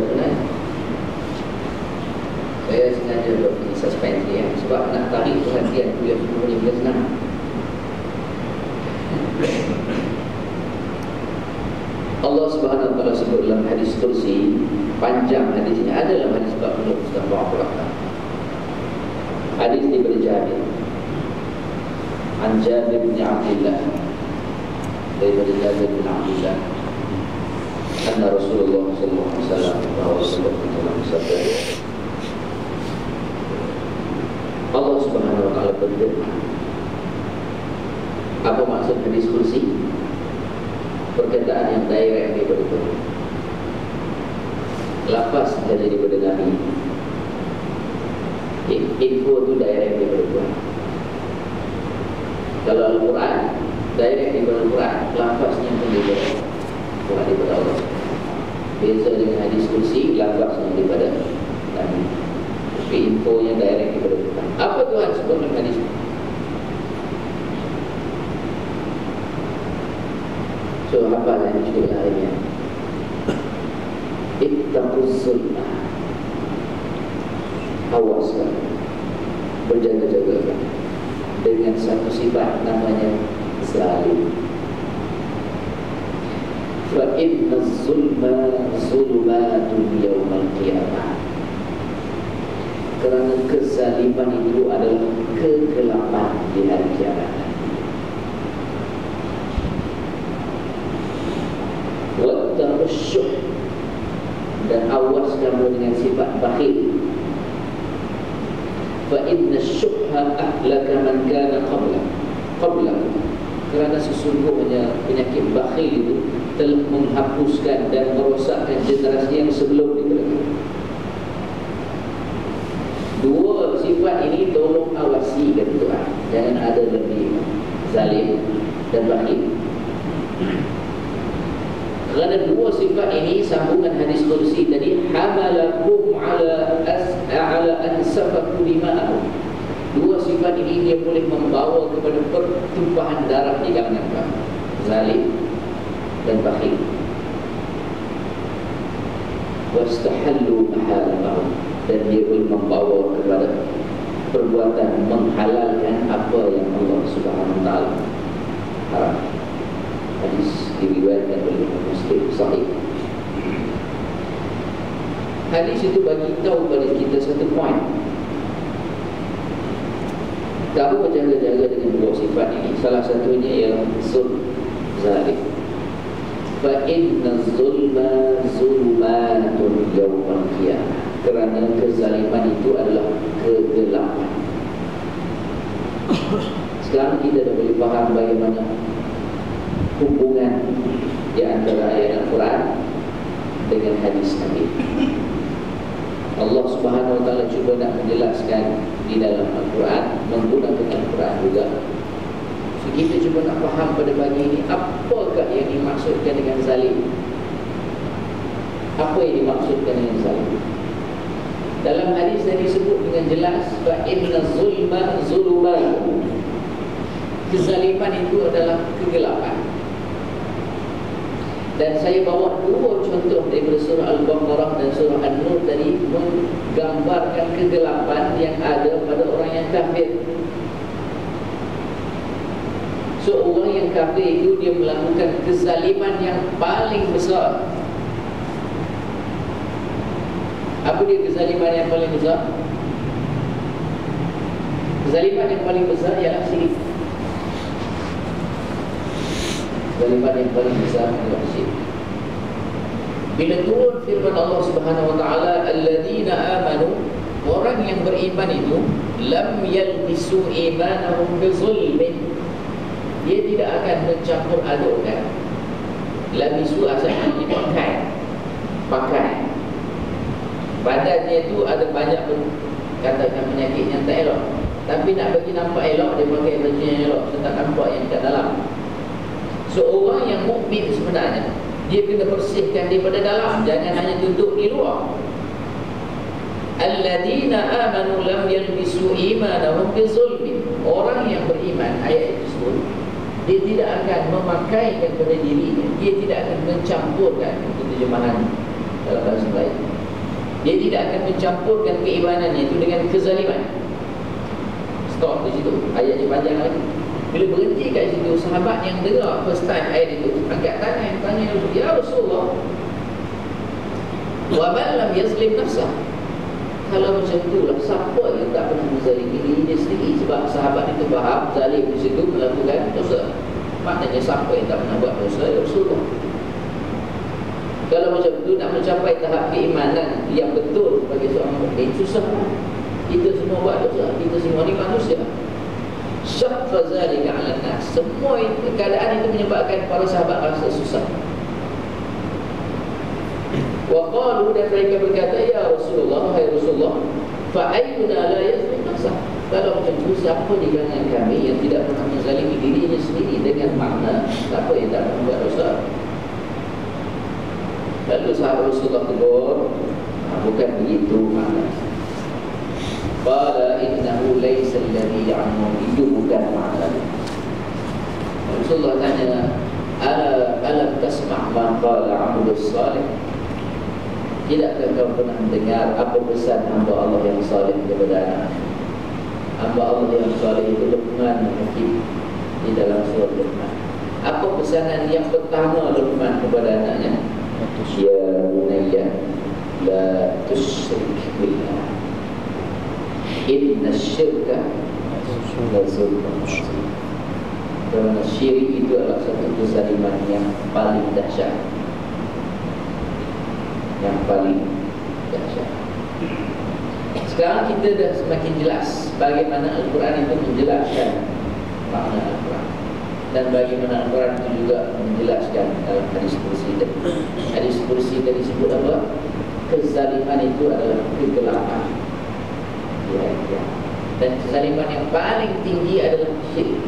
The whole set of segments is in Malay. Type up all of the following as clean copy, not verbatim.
sebenarnya saya sengaja buat ini suspense ya, sebab nak tarik perhatian kuliah semua ni bila senang. Allah Subhanahu wa taala sebut dalam hadis kursi, panjang hadisnya, ada dalam hadis 40 Mustafa. Hadis daripada Jabir, an Jabir bin Abdullah, daripada Jabir bin Abdullah, anna Rasulullah sallallahu alaihi wasallam bersabda, Allah Subhanahu wa taala berfirman. Apa maksud hadis kursi? Perkataan yang direct daripada Tuhan, lafaz daripada Nabi. Info tu direct daripada Tuhan. Kalau Al-Quran direct daripada Al-Quran, lafaznya pun daripada Allah. Beza dengan hadis kursi, lafaznya daripada Nabi, tapi infonya direct daripada Tuhan. Apa Tuhan sebut dalam hadis? So, hafal yang cukup lainnya. Ittaquz zulma, awaslah, berjaga-jaga dengan satu sifat namanya zalim. Fa inna zulma zulumatun yawmal qiyamah. Kerana kezaliman itu adalah kegelapan di hari kiamat. Wattaqusyuh, dan awas kamu dengan sifat bakhil. Fa inna syuhha ahlaka man kana qablakum. Kerana sesungguhnya penyakit bakhil itu telah menghapuskan dan merosakkan generasi yang sebelum itu. Dua sifat ini tolong awasi, kata Tuhan. Jangan ada lebih zalim dan bakhil. Kerana dua sifat ini, sambungan hadis kursi tadi, hamalakum ala an safaku dima'ahum. Dua sifat ini dia boleh membawa kepada pertumpahan darah di kalangan kamu, zalim dan bakhil. Wastahallu mahalamahum, dan dia boleh membawa kepada perbuatan menghalalkan apa yang Allah Subhanahu wa taala haram. Hadis diriwayatkan oleh Muslim sahih. Hadis itu bagi tahu kepada kita satu poin. Tahu berjaga-jaga dengan dua sifat ini. Salah satunya ialah zalim. Fa inna zulma zulumatun yawmal qiyamah. Kerana kezaliman itu adalah kegelapan. Sekarang kita dah boleh faham bagaimana hubungan di antara ayat Al-Quran dengan hadis Nabi. Allah Subhanahu wa taala cuba nak menjelaskan di dalam Al-Quran, menggunakan Al-Quran juga. So, kita cuba nak faham pada pagi ini, apakah yang dimaksudkan dengan zalim? Apa yang dimaksudkan dengan zalim? Dalam hadis Nabi sebut dengan jelas, fa inna zulma zulumatun. Kezaliman itu adalah kegelapan. Dan saya bawa dua contoh daripada surah Al-Baqarah dan surah An-Nur tadi, menggambarkan kegelapan yang ada pada orang yang kafir. So, orang yang kafir itu dia melakukan kezaliman yang paling besar. Apa dia kezaliman yang paling besar? Kezaliman yang paling besar ialah syirik. Kezaliman yang paling besar adalah syirik. Bila turun firman Allah Subhanahu wa taala, alladzina amanu, orang yang beriman itu lam yalbisu imanahum bizulmin, dia tidak akan mencampur adukkan. Labisu asalnya pakai. Badannya itu ada banyak katakan penyakit yang tak elok, tapi nak bagi nampak elok, dia pakai baju yang elok, tak nampak yang kat dalam. So, orang yang mukmin sebenarnya dia kena bersihkan daripada dalam, jangan hanya tutup di luar. Alladzina amanu lam yalbisu imanahum bizulmin. Orang yang beriman, ayat itu sebut, dia tidak akan memakaikan pada dirinya, dia tidak akan mencampurkan, itu terjemahan dalam bahasa lain, Dia tidak akan mencampurkan keimanannya itu dengan kezaliman. Stop di situ. Ayatnya panjang lagi. Bila berhenti kat situ, sahabat yang dengar first time ayat itu angkat tangan tanya Rasulullah, ya Rasulullah, wa man lam yazlim nafsah. Kalau macam itulah, siapa yang tak pernah menzalimi diri dia sendiri? Sebab sahabat itu faham zalim di situ melakukan dosa. Maknanya siapa yang tak pernah buat dosa? Ya Rasulullah. Kalau macam itu nak mencapai tahap keimanan yang betul sebagai seorang mukmin susah. Kita semua buat dosa, kita semua ni manusia. Syaqqa zalika 'ala nas. Semua keadaan itu menyebabkan para sahabat rasa susah. Wa qalu, dan mereka berkata, ya Rasulullah, hai Rasulullah, fa ayyuna la yazlim nafsah. Kalau macam itu, siapa di kalangan kami yang tidak pernah menzalimi dirinya sendiri? Dengan makna siapa yang tak pernah buat dosa? Lalu sahabat Rasulullah tegur, bukan begitu makna. Qala innahu laysa alladhi ya'lamu, itu bukan makna. Rasulullah tanya, alam tasma' ma qala 'abdus salih? Tidakkah kau pernah mendengar apa pesan hamba Allah yang saleh kepada anak? Hamba Allah yang saleh itu Luqman Hakim di dalam surah Luqman. Apa pesanan yang pertama Luqman kepada anaknya? Ya bunayya la tusyrik billah, inna syirka la zulmun azim. Kerana syirik itu adalah satu kezaliman yang paling dahsyat, yang paling dahsyat. Sekarang kita dah semakin jelas bagaimana Al-Quran itu menjelaskan makna Al-Quran, dan bagaimana Al-Quran itu juga menjelaskan dalam hadis kursi tadi. Hadis kursi tadi sebut apa? Kezaliman itu adalah kegelapan. Ya. Dan kezaliman yang paling tinggi adalah syirik.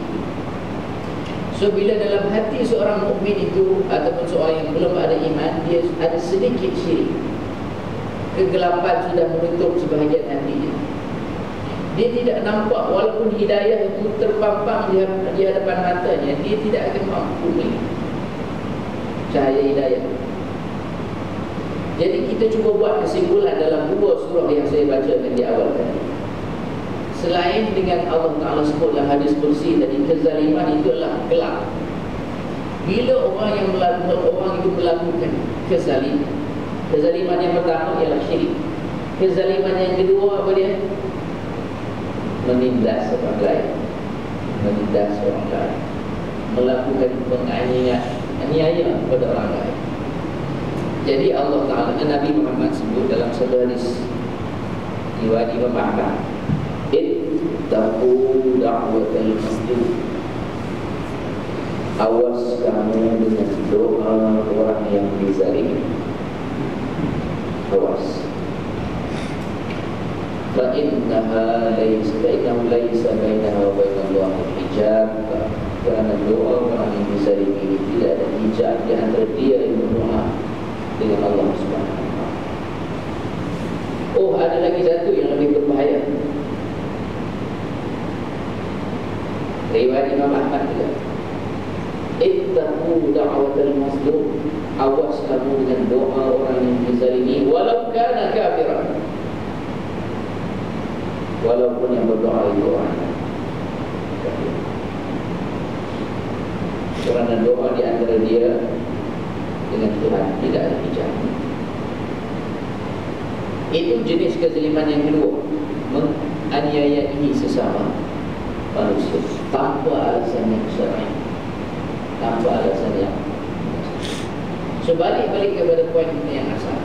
So bila dalam hati seorang mukmin itu ataupun seorang yang belum ada iman, dia ada sedikit syirik, kegelapan sudah menutup sebahagian hatinya. Dia tidak nampak, walaupun hidayah itu terpampang di hadapan matanya, dia tidak akan mampu melihat cahaya hidayah. Jadi kita cuba buat kesimpulan dalam dua surah yang saya bacakan di awal tadi. Selain dengan Allah Ta'ala sebut dalam hadis kursi tadi, kezaliman itu adalah gelap. Bila orang itu melakukan kezaliman yang pertama ialah syirik. Kezaliman yang kedua apa dia? Menindas orang lain. Melakukan penganiaya kepada orang lain. Jadi Allah Ta'ala, Nabi Muhammad sebut dalam satu hadis riwayat Imam Ahmad, ittaqu da'watal mazlum. Awas kamu dengan doa orang yang dizalimi. Awas. Fa'innahu laysa bainaha wa bainallahi hijab. Kerana doa orang yang dizalimi tidak ada hijab di antara dia yang berdoa dengan Allah Subhanahu wa taala. Oh, ada lagi satu yang lebih berbahaya. Riwayat Imam Ahmad juga. Ittaqu da'watal mazlum. Awas kamu dengan doa orang yang dizalimi, walau kana kafiran. Walaupun yang berdoa itu orang kafir. Kerana doa di antara dia dengan Tuhan tidak ada hijab. Itu jenis kezaliman yang kedua, menganiayai sesama manusia tanpa alasan yang syar'i, tanpa alasan yang. Balik kepada poin kita yang asal.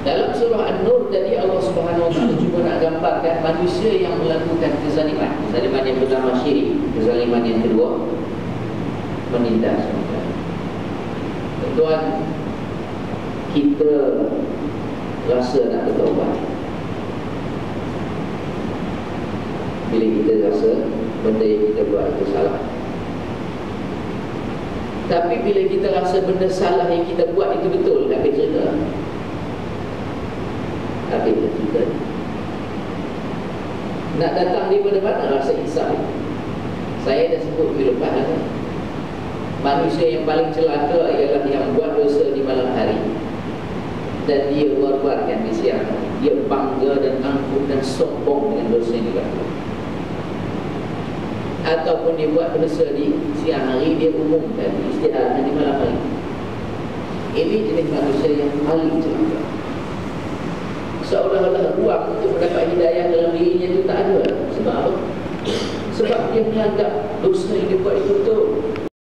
Dalam surah An-Nur tadi Allah Subhanahu wa taala cuba nak gambarkan manusia yang melakukan kezaliman. Kezaliman yang pertama syirik, kezaliman yang kedua menindas. Tuan, kita rasa nak bertaubat bila kita rasa benda yang kita buat itu salah. Tapi bila kita rasa benda salah yang kita buat itu betul, habis cerita. Nak datang daripada mana rasa insaf? Saya dah sebut minggu lepas lah. Manusia yang paling celaka ialah yang buat dosa di malam hari. dan dia buat-buatkan di siang hari. Dia bangga dan angkuh dan sombong dengan dosa yang dilakukan. Ataupun dia buat dosa di siang hari, dia umumkan istiadatnya di malam hari. Ini jenis manusia yang paling celaka. Seolah-olah ruang untuk mendapat hidayah dalam dirinya itu tak ada. Sebab apa? Sebab dia menganggap